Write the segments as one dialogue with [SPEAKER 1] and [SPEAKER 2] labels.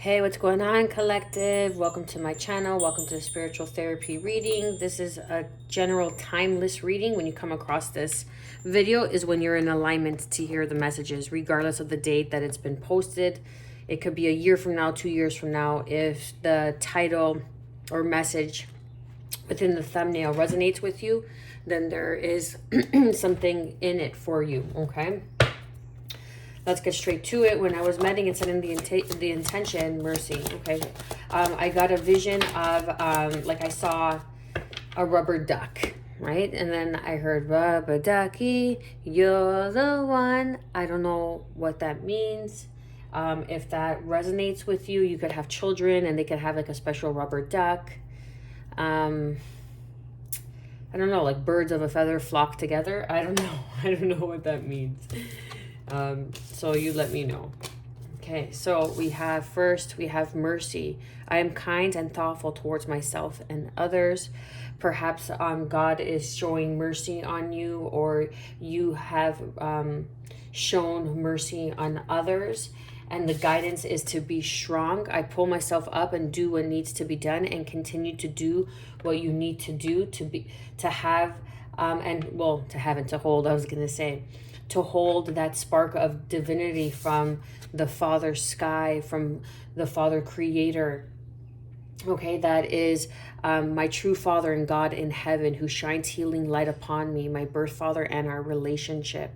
[SPEAKER 1] Hey, what's going on, collective? Welcome to my channel. Welcome to the spiritual therapy reading. This is a general timeless reading. When you come across this video is when you're in alignment to hear the messages, regardless of the date that it's been posted. It could be a year from now, 2 years from now. If the title or message within the thumbnail resonates with you, then there is something in it for you, okay? Let's get straight to it. When I was meditating and setting the intention, mercy, okay, I got a vision of, like I saw a rubber duck, right? And then I heard, rubber ducky, you're the one. I don't know what that means. If that resonates with you, you could have children and they could have like a special rubber duck. I don't know, like birds of a feather flock together. I don't know. I don't know what that means. So you let me know. Okay, so we have mercy. I am kind and thoughtful towards myself and others. Perhaps God is showing mercy on you, or you have shown mercy on others. And the guidance is to be strong. I pull myself up and do what needs to be done and continue to do what you need to do to have and to hold, I was going to say, to hold that spark of divinity from the Father sky, from the Father creator. Okay, that is my true Father and God in heaven, who shines healing light upon me, my birth father, and our relationship.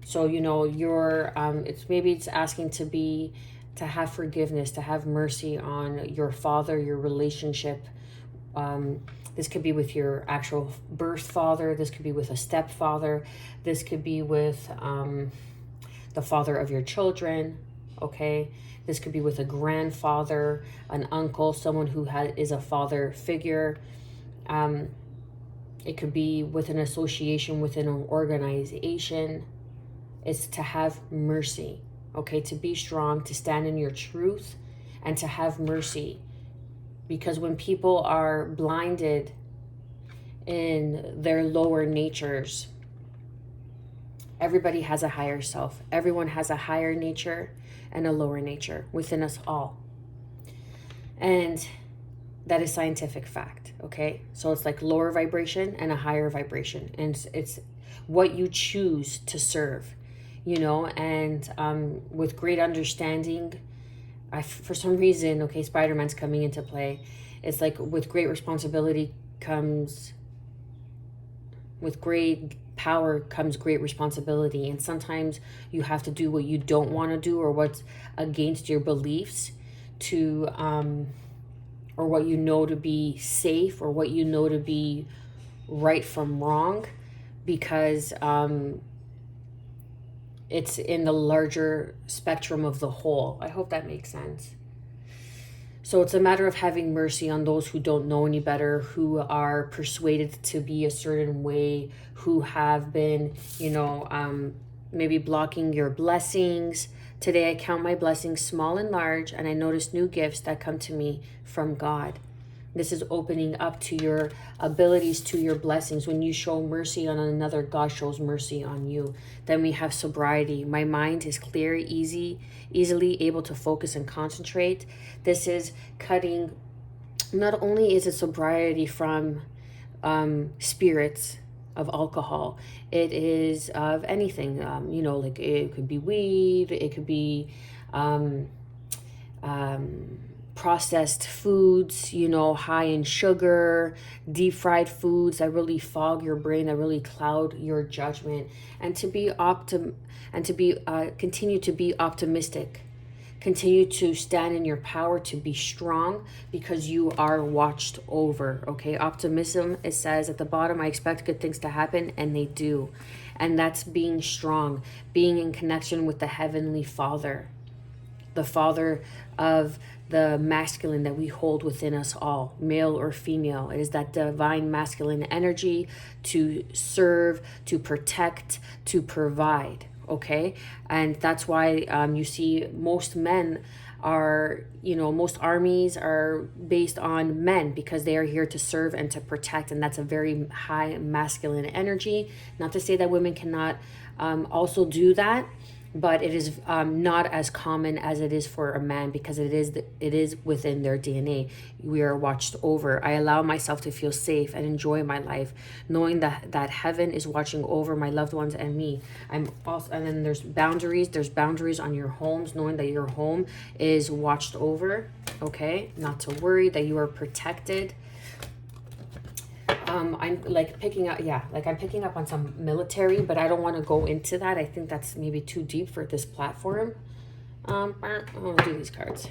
[SPEAKER 1] So, you know, it's asking to have forgiveness, to have mercy on your father, your relationship. This could be with your actual birth father. This could be with a stepfather. This could be with the father of your children. Okay. This could be with a grandfather, an uncle, someone who is a father figure. It could be with an association within an organization. It's to have mercy. Okay. To be strong, to stand in your truth, and to have mercy. Because when people are blinded in their lower natures, everybody has a higher self. Everyone has a higher nature and a lower nature within us all. And that is scientific fact, okay? So it's like lower vibration and a higher vibration. And it's what you choose to serve, you know, and with great understanding, for some reason, okay, Spider-Man's coming into play. It's like with great responsibility with great power comes great responsibility. And sometimes you have to do what you don't want to do, or what's against your beliefs, to, or what you know to be safe, or what you know to be right from wrong, because it's in the larger spectrum of the whole. I hope that makes sense. So it's a matter of having mercy on those who don't know any better, who are persuaded to be a certain way, who have been, you know, maybe blocking your blessings. Today I count my blessings small and large, and I notice new gifts that come to me from God. This is opening up to your abilities, to your blessings. When you show mercy on another, God shows mercy on you. Then we have sobriety. My mind is clear, easily able to focus and concentrate. This is cutting. Not only is it sobriety from spirits, of alcohol, it is of anything. You know, like it could be weed, it could be processed foods, you know, high in sugar, deep fried foods that really fog your brain, that really cloud your judgment. And to be continue to be optimistic, continue to stand in your power, to be strong, because you are watched over. Okay, optimism, it says at the bottom, I expect good things to happen, and they do. And that's being strong, being in connection with the Heavenly Father, the Father of the masculine that we hold within us all, male or female. It is that divine masculine energy to serve, to protect, to provide, okay? And that's why you see most men are, you know, most armies are based on men, because they are here to serve and to protect, and that's a very high masculine energy. Not to say that women cannot also do that, but it is not as common as it is for a man, because it is within their DNA. We are watched over. I allow myself to feel safe and enjoy my life, knowing that heaven is watching over my loved ones and me. I'm also, and then there's boundaries on your homes, knowing that your home is watched over. Okay, not to worry, that you are protected. I'm like picking up, I'm picking up on some military, but I don't want to go into that. I think that's maybe too deep for this platform. I'm gonna do these cards.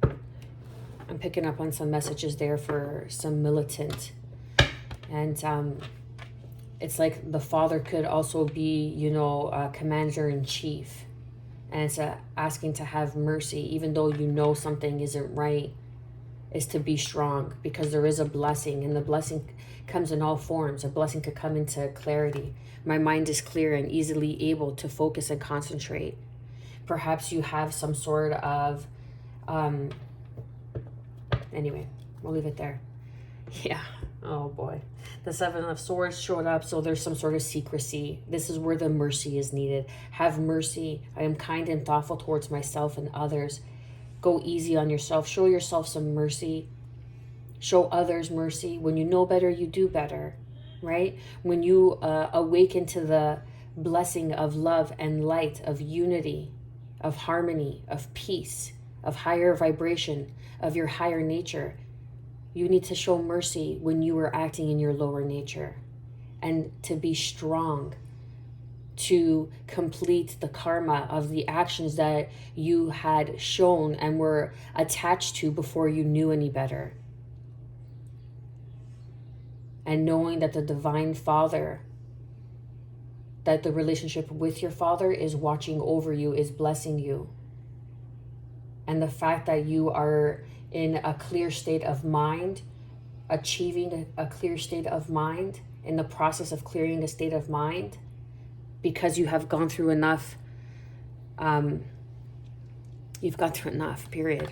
[SPEAKER 1] I'm picking up on some messages there for some militant, and it's like the father could also be, commander in chief, and it's asking to have mercy, even though something isn't right. Is to be strong, because there is a blessing, and the blessing comes in all forms. A blessing could come into clarity. My mind is clear and easily able to focus and concentrate. Perhaps you have some sort of anyway, we'll leave it there. Yeah. Oh boy, the Seven of Swords showed up, so there's some sort of secrecy. This is where the mercy is needed. Have mercy. I am kind and thoughtful towards myself and others. Go easy on yourself. Show yourself some mercy. Show others mercy. When you know better, you do better, right? When you awaken to the blessing of love and light, of unity, of harmony, of peace, of higher vibration, of your higher nature, you need to show mercy when you are acting in your lower nature, and to be strong, to complete the karma of the actions that you had shown and were attached to before you knew any better. And knowing that the Divine Father, that the relationship with your Father is watching over you, is blessing you. And the fact that you are in a clear state of mind, achieving a clear state of mind, in the process of clearing a state of mind, because you have gone through enough. You've gone through enough, period.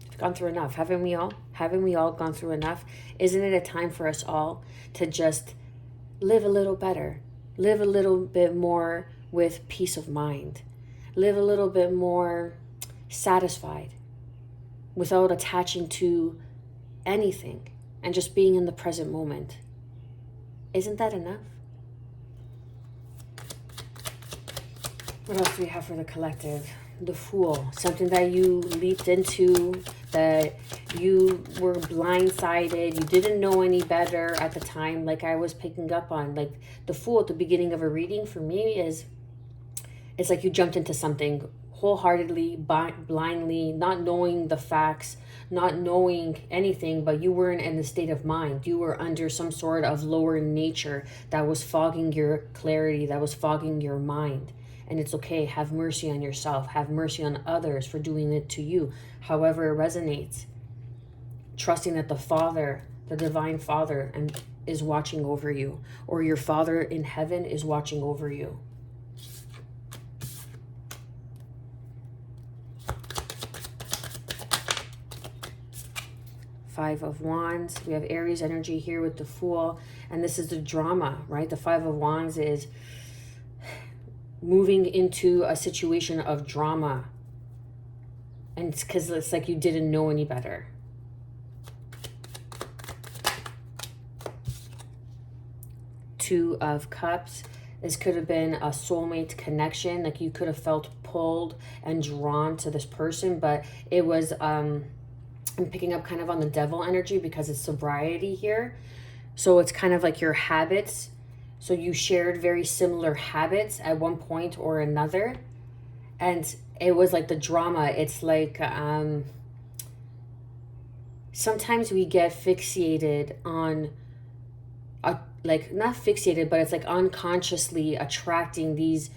[SPEAKER 1] You've gone through enough. Haven't we all? Haven't we all gone through enough? Isn't it a time for us all to just live a little better? Live a little bit more with peace of mind. Live a little bit more satisfied without attaching to anything, and just being in the present moment. Isn't that enough? What else do we have for the collective? The Fool, something that you leaped into, that you were blindsided, you didn't know any better at the time, like I was picking up on. Like the Fool at the beginning of a reading for me it's like you jumped into something wholeheartedly, blindly, not knowing the facts, not knowing anything, but you weren't in the state of mind. You were under some sort of lower nature that was fogging your clarity, that was fogging your mind. And it's okay. Have mercy on yourself. Have mercy on others for doing it to you, however it resonates. Trusting that the Father, the Divine Father, is watching over you, or your Father in heaven is watching over you. Five of Wands. We have Aries energy here with the Fool, and this is the drama, right? The Five of Wands is moving into a situation of drama, and it's because it's like you didn't know any better. Two of Cups. This could have been a soulmate connection, like you could have felt pulled and drawn to this person, but it was I'm picking up kind of on the Devil energy because it's sobriety here. So it's kind of like your habits. So you shared very similar habits at one point or another. And it was like the drama. It's like sometimes we get fixated on, like not fixated, but it's like unconsciously attracting these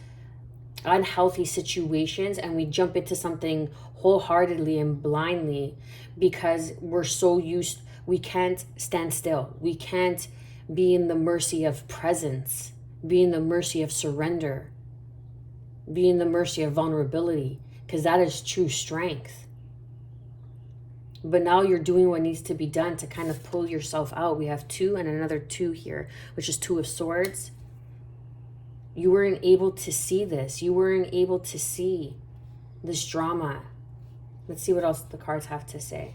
[SPEAKER 1] unhealthy situations, and we jump into something wholeheartedly and blindly because we're so used. We can't stand still. We can't be in the mercy of presence, be in the mercy of surrender, be in the mercy of vulnerability, because that is true strength. But now you're doing what needs to be done to kind of pull yourself out. We have two and another two here, which is Two of Swords. You weren't able to see this. You weren't able to see this drama. Let's see what else the cards have to say.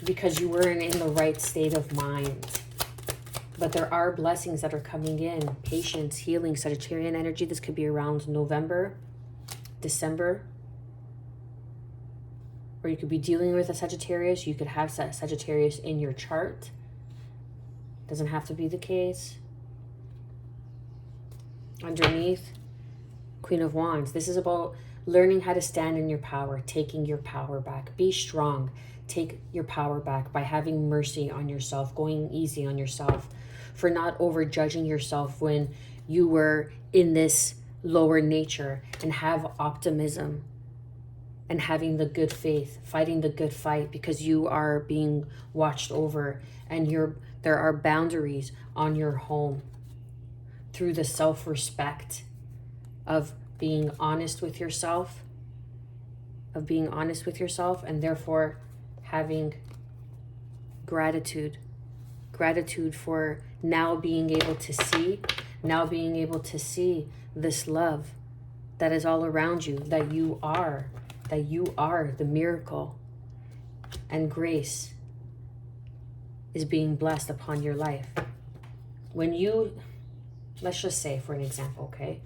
[SPEAKER 1] Because you weren't in the right state of mind. But there are blessings that are coming in. Patience, healing, Sagittarian energy. This could be around November, December. Or you could be dealing with a Sagittarius. You could have Sagittarius in your chart. Doesn't have to be the case. Underneath, Queen of Wands. This is about learning how to stand in your power, taking your power back. Be strong. Take your power back by having mercy on yourself, going easy on yourself, for not overjudging yourself when you were in this lower nature, and have optimism and having the good faith, fighting the good fight, because you are being watched over, and there are boundaries on your home through the self-respect of being honest with yourself, and therefore having gratitude for now being able to see this love that is all around you, that you are the miracle, and grace is being blessed upon your life. When you, let's just say for an example, okay,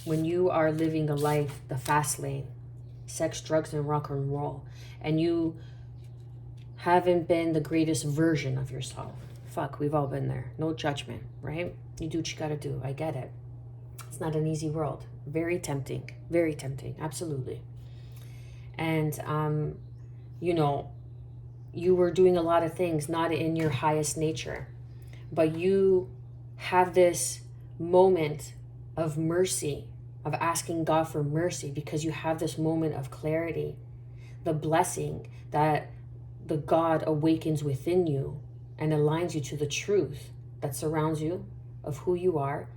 [SPEAKER 1] when you are living a life, the fast lane, sex, drugs, and rock and roll, and you haven't been the greatest version of yourself. Fuck, we've all been there. No judgment, right? You do what you gotta do. I get it. It's not an easy world. Very tempting, absolutely. And, you know, you were doing a lot of things not in your highest nature, but you have this moment of mercy, of asking God for mercy, because you have this moment of clarity, the blessing that the God awakens within you and aligns you to the truth that surrounds you of who you are.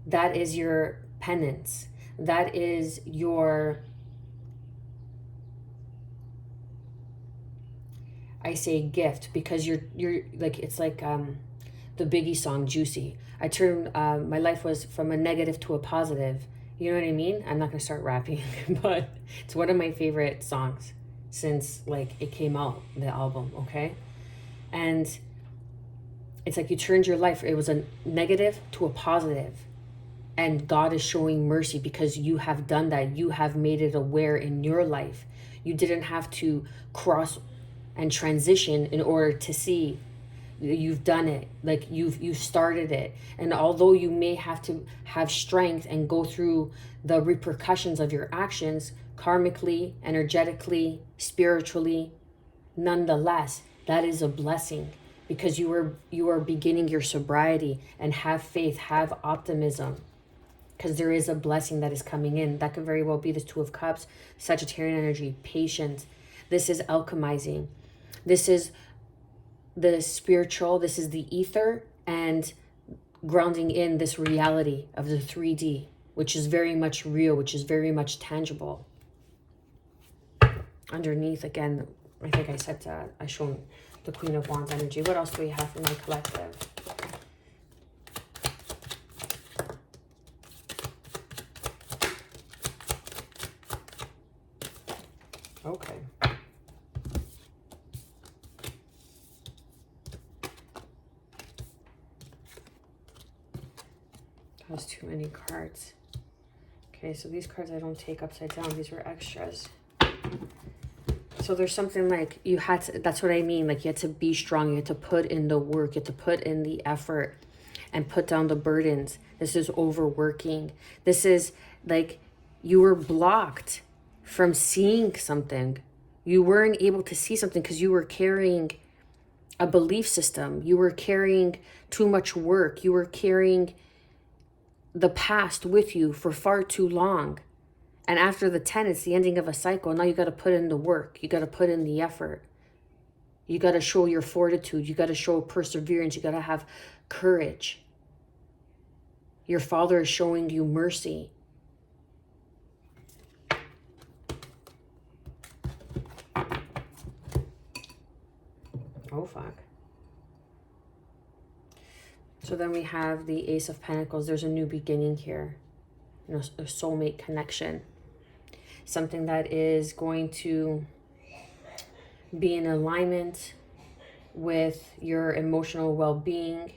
[SPEAKER 1] That is your penance. That is your, I say gift, because you're like, it's like the Biggie song, Juicy. I turned, my life was from a negative to a positive. You know what I mean? I'm not going to start rapping, but it's one of my favorite songs since like it came out, the album, okay? And it's like you turned your life, it was a negative to a positive. And God is showing mercy because you have done that. You have made it aware in your life. You didn't have to cross and transition in order to see. You've done it. Like you've started it. And although you may have to have strength and go through the repercussions of your actions, karmically, energetically, spiritually, nonetheless, that is a blessing, because you are beginning your sobriety. And have faith, have optimism, because there is a blessing that is coming in. That could very well be this Two of Cups, Sagittarian energy, patience. This is alchemizing. This is the spiritual, this is the ether, and grounding in this reality of the 3D, which is very much real, which is very much tangible. Underneath, again, I think I said I shown the Queen of Wands energy. What else do we have for my collective? Okay. That was too many cards. Okay, so these cards I don't take upside down. These were extras. So there's something like you had to, that's what I mean. Like you had to be strong. You had to put in the work. You had to put in the effort and put down the burdens. This is overworking. This is like you were blocked from seeing something. You weren't able to see something because you were carrying a belief system. You were carrying too much work. You were carrying the past with you for far too long. And after the 10, it's the ending of a cycle. Now you got to put in the work. You got to put in the effort. You got to show your fortitude. You got to show perseverance. You got to have courage. Your Father is showing you mercy. Oh, fuck. So then we have the Ace of Pentacles. There's a new beginning here. You know, a soulmate connection. Something that is going to be in alignment with your emotional well-being,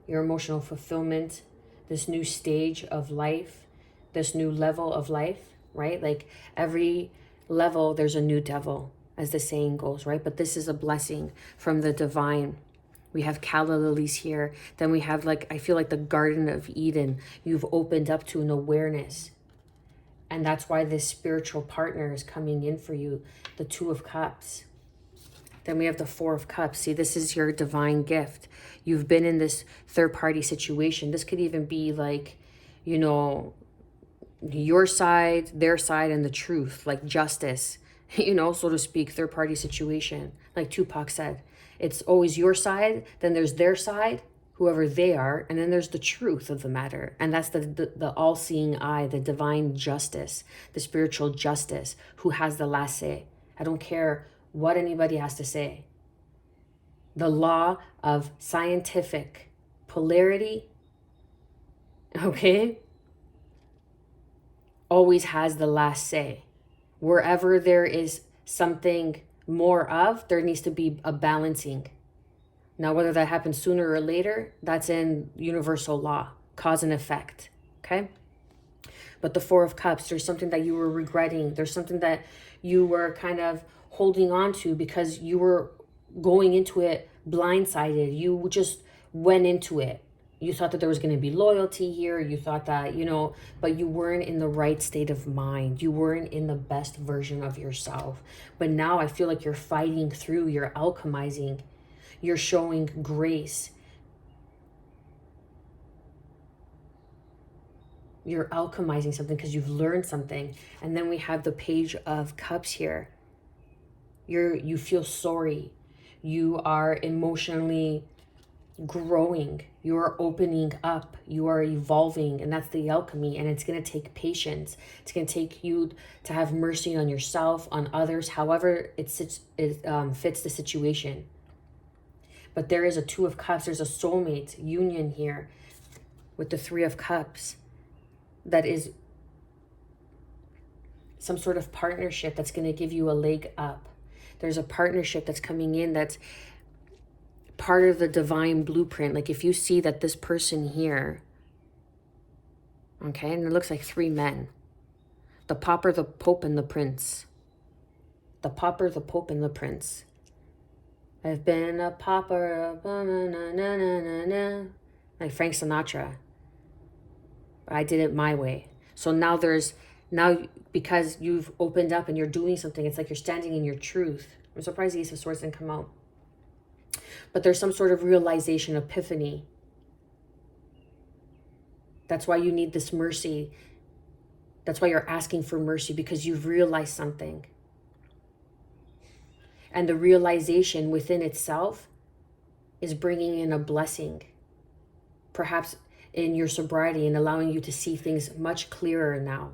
[SPEAKER 1] your emotional fulfillment, this new stage of life, this new level of life, right? Like every level, there's a new devil, as the saying goes, right? But this is a blessing from the divine. We have calla lilies here. Then we have, like, I feel like the Garden of Eden. You've opened up to an awareness. And that's why this spiritual partner is coming in for you. The Two of Cups. Then we have the Four of Cups. See, this is your divine gift. You've been in this third-party situation. This could even be like, you know, your side, their side, and the truth, like justice, you know, so to speak, third-party situation. Like Tupac said, it's always your side, then there's their side, whoever they are, and then there's the truth of the matter. And that's the all-seeing eye, the divine justice, the spiritual justice, who has the last say. I don't care what anybody has to say. The law of scientific polarity, okay, always has the last say. Wherever there is something more of, there needs to be a balancing. Now, whether that happens sooner or later, that's in universal law, cause and effect, okay? But the Four of Cups, there's something that you were regretting. There's something that you were kind of holding on to because you were going into it blindsided. You just went into it. You thought that there was going to be loyalty here. You thought that, you know, but you weren't in the right state of mind. You weren't in the best version of yourself. But now I feel like you're fighting through, you're alchemizing, you're showing grace. You're alchemizing something because you've learned something. And then we have the Page of Cups here. You feel sorry. You are emotionally growing. You are opening up. You are evolving. And that's the alchemy. And it's going to take patience. It's going to take you to have mercy on yourself, on others, however it fits the situation. But there is a Two of Cups. There's a soulmate union here with the Three of Cups. That is some sort of partnership that's going to give you a leg up. There's a partnership that's coming in that's part of the divine blueprint. Like if you see that this person here, okay, and it looks like three men. The Pauper, the Pope, and the Prince. The Pauper, the Pope, and the Prince. I've been a pauper, like Frank Sinatra. I did it my way. So now because you've opened up and you're doing something, it's like you're standing in your truth. I'm surprised the Ace of Swords didn't come out. But there's some sort of realization, epiphany. That's why you need this mercy. That's why you're asking for mercy, because you've realized something. And the realization within itself is bringing in a blessing. Perhaps in your sobriety and allowing you to see things much clearer now.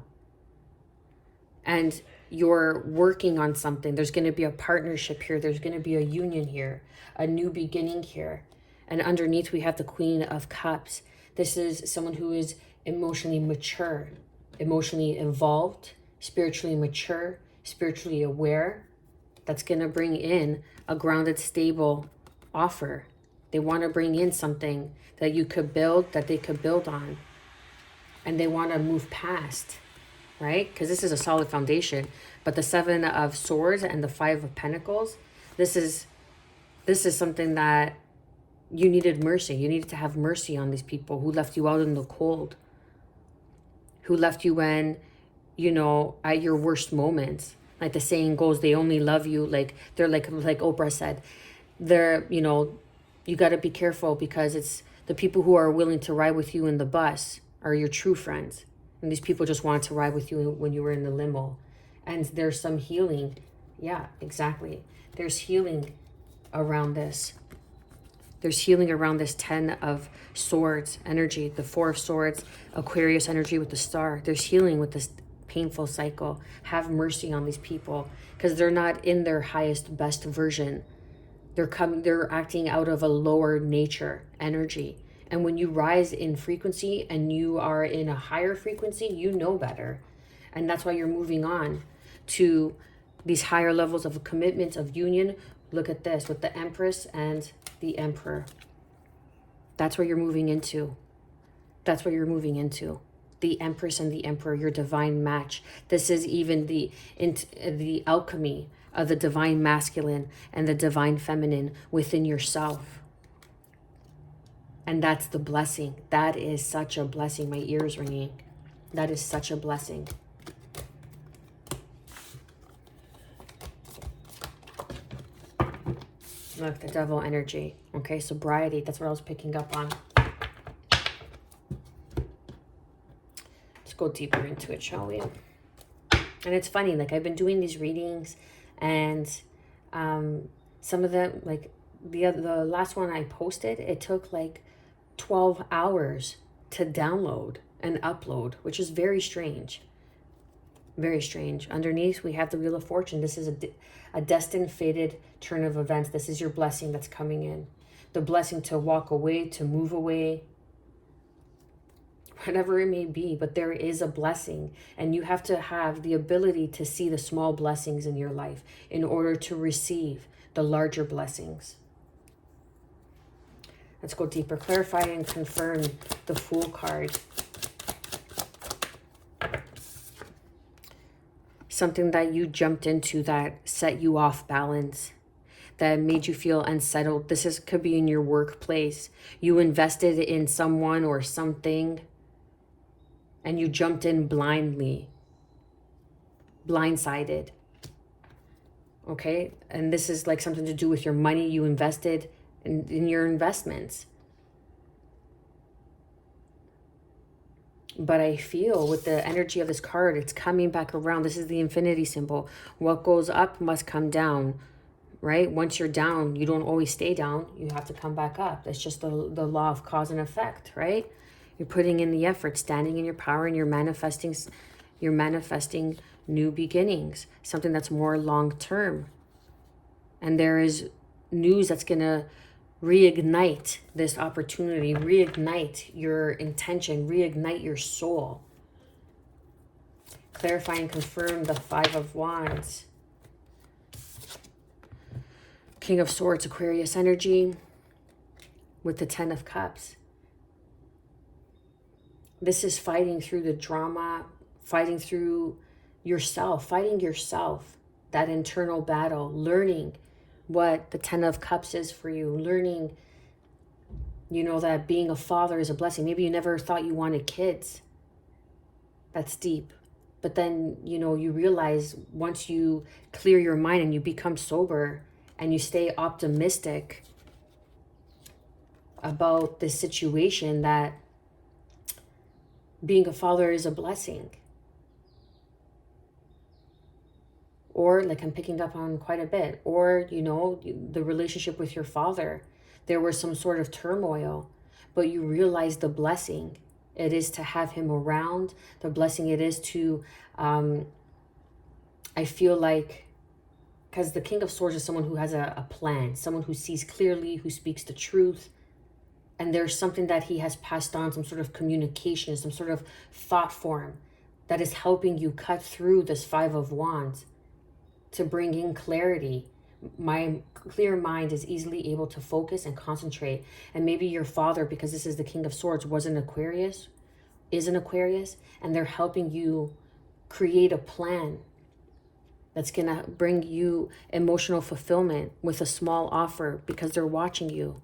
[SPEAKER 1] And you're working on something. There's going to be a partnership here. There's going to be a union here, a new beginning here. And underneath we have the Queen of Cups. This is someone who is emotionally mature, emotionally involved, spiritually mature, spiritually aware. That's going to bring in a grounded, stable offer. They want to bring in something that you could build, that they could build on. And they want to move past, right? Because this is a solid foundation. But the Seven of Swords and the Five of Pentacles, this is something that you needed mercy. You needed to have mercy on these people who left you out in the cold. Who left you when, you know, at your worst moments. Like the saying goes, they only love you, like they're like Oprah said. They're, you know, you got to be careful because it's the people who are willing to ride with you in the bus are your true friends. And these people just wanted to ride with you when you were in the limo. And there's some healing. Yeah, exactly. There's healing around this. There's healing around this 10 of Swords energy, the 4 of Swords, Aquarius energy with the Star. There's healing with this painful cycle. Have mercy on these people because they're not in their highest, best version. They're acting out of a lower nature energy. And when you rise in frequency and you are in a higher frequency, you know better. And that's why you're moving on to these higher levels of commitment, of union. Look at this with the Empress and the Emperor. That's where you're moving into. That's where you're moving into. The Empress and the Emperor, your divine match. This is even the alchemy of the divine masculine and the divine feminine within yourself. And that's the blessing. That is such a blessing. My ears ringing. That is such a blessing. Look, the Devil energy. Okay, sobriety. That's what I was picking up on. Let's go deeper into it, shall we? And it's funny, like I've been doing these readings, and some of them, like the last one I posted, it took like 12 hours to download and upload, which is very strange. Very strange. Underneath, we have the Wheel of Fortune. This is a destined, fated turn of events. This is your blessing that's coming in. The blessing to walk away, to move away, whatever it may be. But there is a blessing, and you have to have the ability to see the small blessings in your life in order to receive the larger blessings. Let's go deeper. Clarify and confirm the Fool card. Something that you jumped into that set you off balance, that made you feel unsettled. This could be in your workplace. You invested in someone or something, and you jumped in blindly, blindsided. Okay? And this is like something to do with your money you invested in your investments. But I feel with the energy of this card, it's coming back around. This is the infinity symbol. What goes up must come down, right? Once you're down, you don't always stay down. You have to come back up. That's just the law of cause and effect, right? You're putting in the effort, standing in your power, and you're manifesting new beginnings, something that's more long-term. And there is news that's going to reignite this opportunity, reignite your intention, reignite your soul. Clarify and confirm the Five of Wands. King of Swords, Aquarius energy with the Ten of Cups. This is fighting through the drama, fighting through yourself, that internal battle, learning what the Ten of Cups is for you, learning, that being a father is a blessing. Maybe you never thought you wanted kids. That's deep. But then, you realize once you clear your mind and you become sober and you stay optimistic about this situation, that being a father is a blessing. Or like I'm picking up on quite a bit, or, the relationship with your father, there was some sort of turmoil, but you realize the blessing it is to have him around, the blessing it is to, I feel like, because the King of Swords is someone who has a plan, someone who sees clearly, who speaks the truth. And there's something that he has passed on, some sort of communication, some sort of thought form that is helping you cut through this Five of Wands to bring in clarity. My clear mind is easily able to focus and concentrate. And maybe your father, because this is the King of Swords, is an Aquarius, and they're helping you create a plan that's going to bring you emotional fulfillment with a small offer, because they're watching you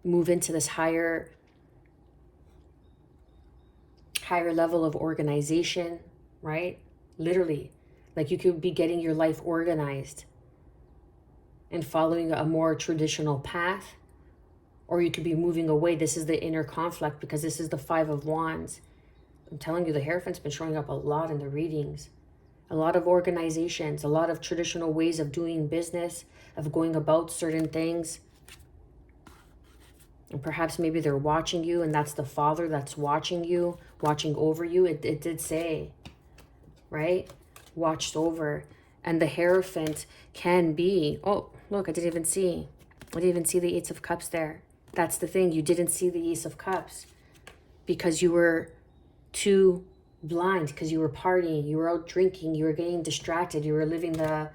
[SPEAKER 1] move into this higher level of organization, right? Literally, like you could be getting your life organized and following a more traditional path, or you could be moving away. This is the inner conflict, because this is the Five of Wands. I'm telling you, the Hierophant's been showing up a lot in the readings. A lot of organizations, a lot of traditional ways of doing business, of going about certain things. And perhaps maybe they're watching you, and that's the father that's watching you, watching over you. It did say, right? Watched over. And the Hierophant can be, oh, look, I didn't even see the Eight of Cups there. That's the thing. You didn't see the Ace of Cups because you were too blind, because you were partying, you were out drinking, you were getting distracted, you were living the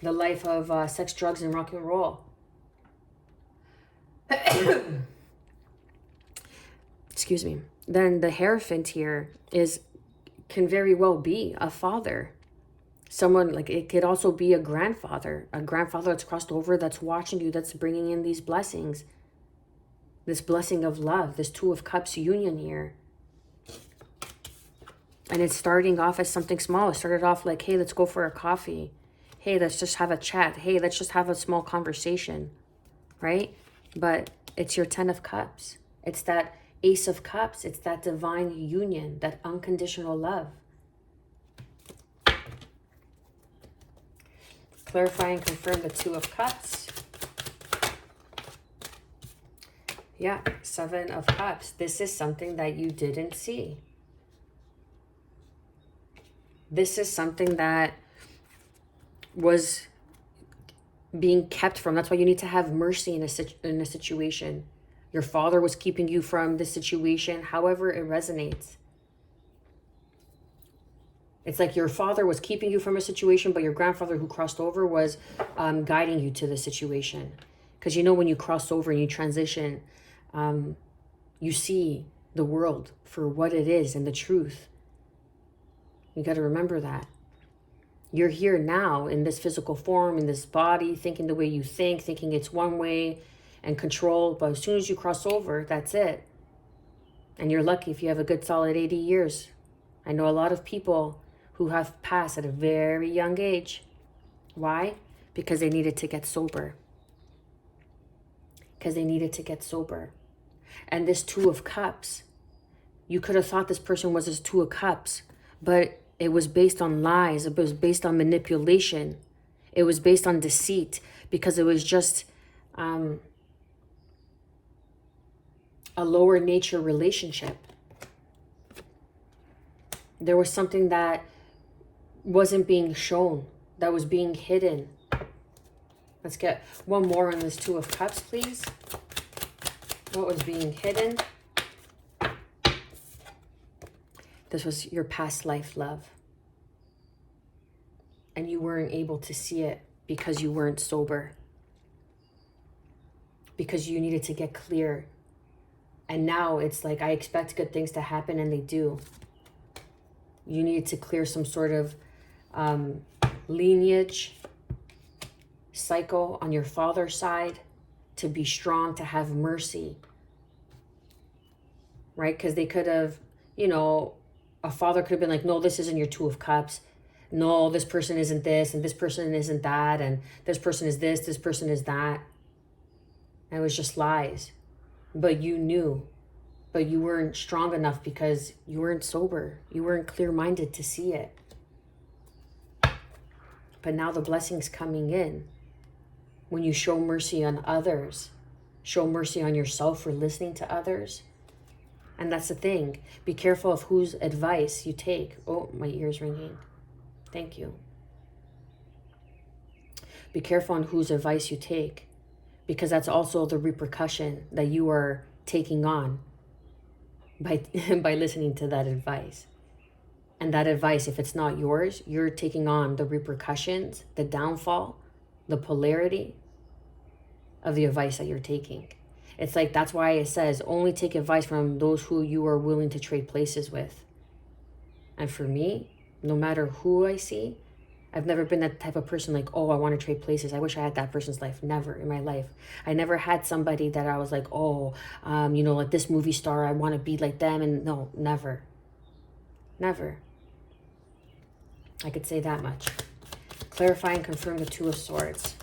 [SPEAKER 1] life of sex, drugs, and rock and roll. Excuse me. Then the Hierophant here can very well be a father. Someone, like, it could also be a grandfather that's crossed over, that's watching you, that's bringing in these blessings. This blessing of love, this Two of Cups union here. And it's starting off as something small. It started off like, hey, let's go for a coffee. Hey, let's just have a chat. Hey, let's just have a small conversation, right? But it's your Ten of Cups. It's that Ace of Cups. It's that divine union, that unconditional love. Clarify and confirm the Two of Cups. Yeah, Seven of Cups. This is something that you didn't see. This is something that was being kept from. That's why you need to have mercy in a situation. Your father was keeping you from this situation, however it resonates. It's like your father was keeping you from a situation, but your grandfather who crossed over was guiding you to the situation. Because you know, when you cross over and you transition, you see the world for what it is and the truth. You got to remember that. You're here now in this physical form, in this body, thinking the way you think, thinking it's one way and control. But as soon as you cross over, that's it. And you're lucky if you have a good solid 80 years. I know a lot of people who have passed at a very young age. Why? Because they needed to get sober. Because they needed to get sober. And this Two of Cups, you could have thought this person was this Two of Cups, but it was based on lies. It was based on manipulation. It was based on deceit, because it was just a lower nature relationship. There was something that wasn't being shown, that was being hidden. Let's get one more on this Two of Cups, please. What was being hidden? This was your past life love. And you weren't able to see it because you weren't sober. Because you needed to get clear. And now it's like, I expect good things to happen, and they do. You need to clear some sort of lineage cycle on your father's side, to be strong, to have mercy. Right? Because they could have, you know, a father could have been like, no, this isn't your Two of Cups. No, this person isn't this, and this person isn't that, and this person is this person is that. And it was just lies. But you knew. But you weren't strong enough because you weren't sober. You weren't clear-minded to see it. But now the blessing's coming in. When you show mercy on others, show mercy on yourself for listening to others. And that's the thing. Be careful of whose advice you take. Oh, my ear's ringing. Thank you. Be careful on whose advice you take, because that's also the repercussion that you are taking on by listening to that advice. And that advice, if it's not yours, you're taking on the repercussions, the downfall, the polarity of the advice that you're taking. It's like, that's why it says only take advice from those who you are willing to trade places with. And for me, no matter who I see, I've never been that type of person like, oh, I want to trade places. I wish I had that person's life. Never in my life. I never had somebody that I was like, oh, you know, like this movie star, I want to be like them. And no, never. Never. I could say that much. Clarify and confirm the Two of Swords.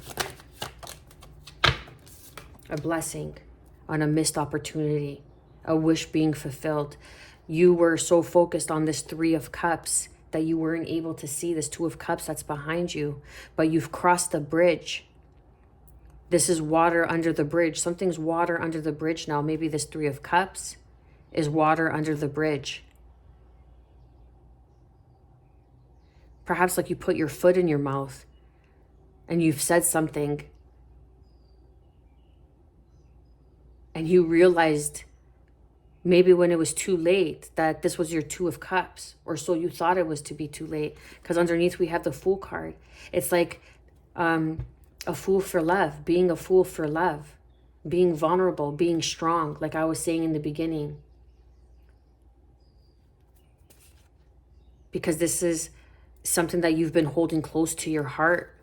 [SPEAKER 1] A blessing on a missed opportunity, a wish being fulfilled. You were so focused on this Three of Cups that you weren't able to see this Two of Cups that's behind you, but you've crossed the bridge. This is water under the bridge. Something's water under the bridge now. Maybe this Three of Cups is water under the bridge. Perhaps like you put your foot in your mouth and you've said something And you realized maybe when it was too late that this was your Two of Cups, or so you thought it was to be too late, because underneath we have the Fool card. It's like a fool for love, being a fool for love, being vulnerable, being strong, like I was saying in the beginning. Because this is something that you've been holding close to your heart.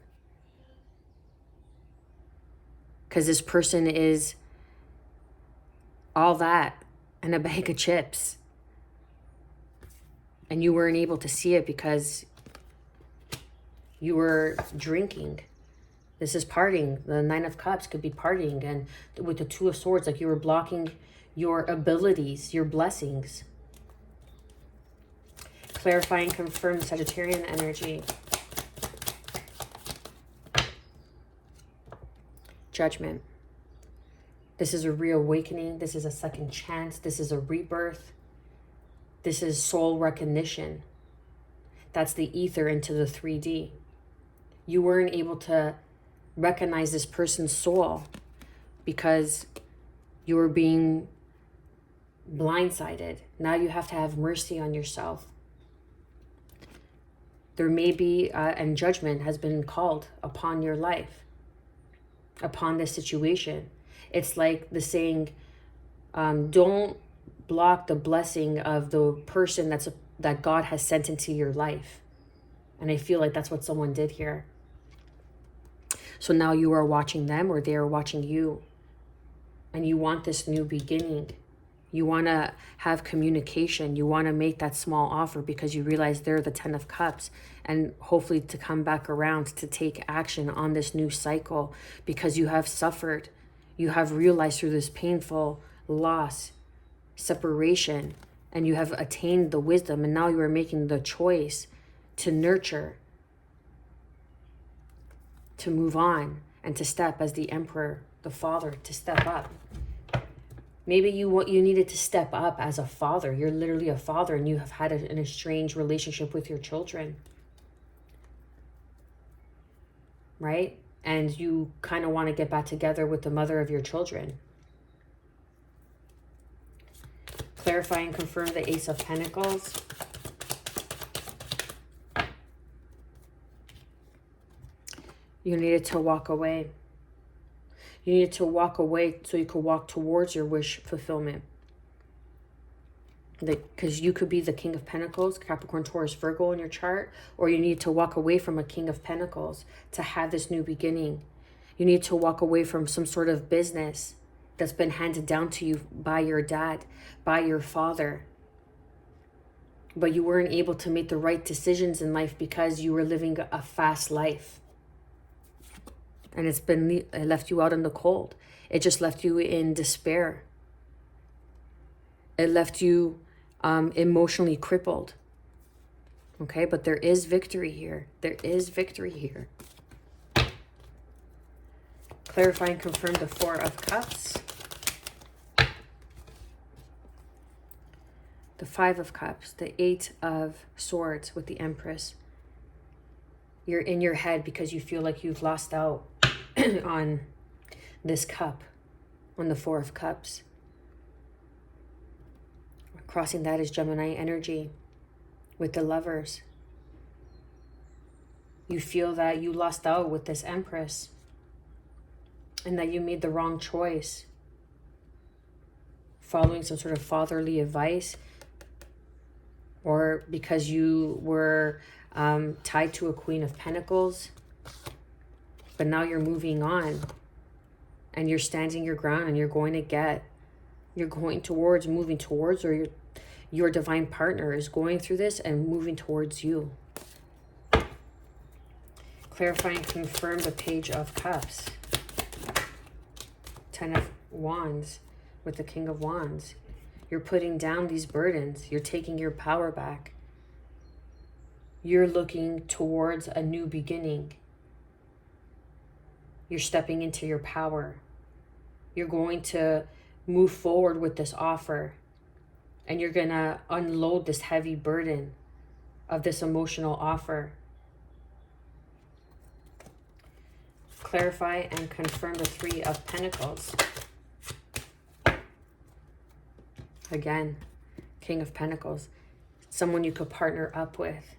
[SPEAKER 1] Because this person is all that and a bag of chips. And you weren't able to see it because you were drinking. This is partying. The Nine of Cups could be partying. And with the Two of Swords, like you were blocking your abilities, your blessings. Clarify and confirm Sagittarian energy. Judgment. This is a reawakening. This is a second chance. This is a rebirth. This is soul recognition. That's the ether into the 3D. You weren't able to recognize this person's soul because you were being blindsided. Now you have to have mercy on yourself. There may be, and judgment has been called upon your life, upon this situation. It's like the saying, don't block the blessing of the person that God has sent into your life. And I feel like that's what someone did here. So now you are watching them, or they are watching you. And you want this new beginning. You want to have communication. You want to make that small offer because you realize they're the 10 of Cups. And hopefully to come back around to take action on this new cycle, because you have suffered. You have realized through this painful loss, separation, and you have attained the wisdom. And now you are making the choice to nurture, to move on, and to step as the Emperor, the Father, to step up. Maybe you needed to step up as a father. You're literally a father and you have had an estranged relationship with your children. Right? And you kind of want to get back together with the mother of your children. Clarify and confirm the Ace of Pentacles. You needed to walk away. You needed to walk away so you could walk towards your wish fulfillment. Because you could be the King of Pentacles, Capricorn, Taurus, Virgo in your chart, or you need to walk away from a King of Pentacles to have this new beginning. You need to walk away from some sort of business that's been handed down to you by your dad, by your father. But you weren't able to make the right decisions in life because you were living a fast life. And it left you out in the cold. It just left you in despair. It left you emotionally crippled. Okay, but there is victory here. There is victory here. Clarify and confirm the Four of Cups. The Five of Cups. The Eight of Swords with the Empress. You're in your head because you feel like you've lost out on this cup, on the Four of Cups. Crossing that is Gemini energy with the Lovers. You feel that you lost out with this Empress and that you made the wrong choice, following some sort of fatherly advice, or because you were tied to a Queen of Pentacles. But now you're moving on and you're standing your ground and you're going towards, moving towards, or your divine partner is going through this and moving towards you. Clarify and confirm the Page of Cups. 10 of Wands with the King of Wands. You're putting down these burdens. You're taking your power back. You're looking towards a new beginning. You're stepping into your power. You're going to move forward with this offer. And you're going to unload this heavy burden of this emotional offer. Clarify and confirm the Three of Pentacles. Again, King of Pentacles. Someone you could partner up with.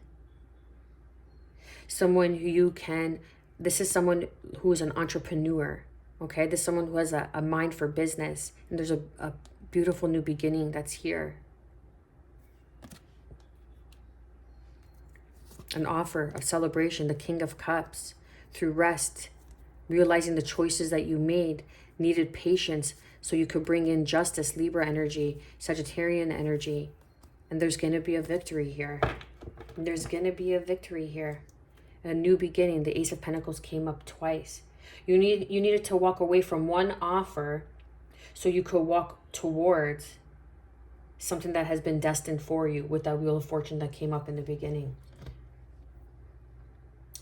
[SPEAKER 1] Someone who you can, this is someone who is an entrepreneur, okay? This is someone who has a mind for business. And there's a beautiful new beginning that's here. An offer of celebration, the King of Cups. Through rest, realizing the choices that you made needed patience so you could bring in justice, Libra energy, Sagittarian energy. And there's going to be a victory here. There's going to be a victory here. A new beginning. The Ace of Pentacles came up twice. You needed to walk away from one offer so you could walk towards something that has been destined for you with that Wheel of Fortune that came up in the beginning.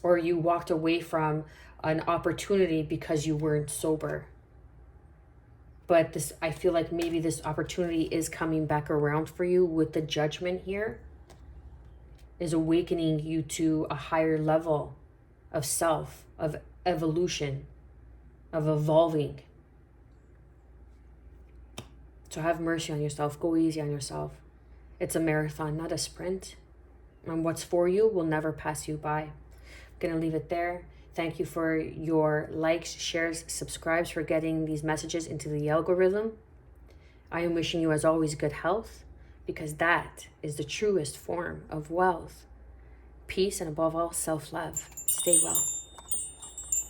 [SPEAKER 1] Or you walked away from an opportunity because you weren't sober. But this, I feel like maybe this opportunity is coming back around for you with the Judgment here. Is awakening you to a higher level of self, of evolution, of evolving. So have mercy on yourself. Go easy on yourself. It's a marathon, not a sprint. And what's for you will never pass you by. Gonna leave it there. Thank you for your likes, shares, subscribes, for getting these messages into the algorithm. I am wishing you, as always, good health, because that is the truest form of wealth. Peace, and above all, self-love. Stay well.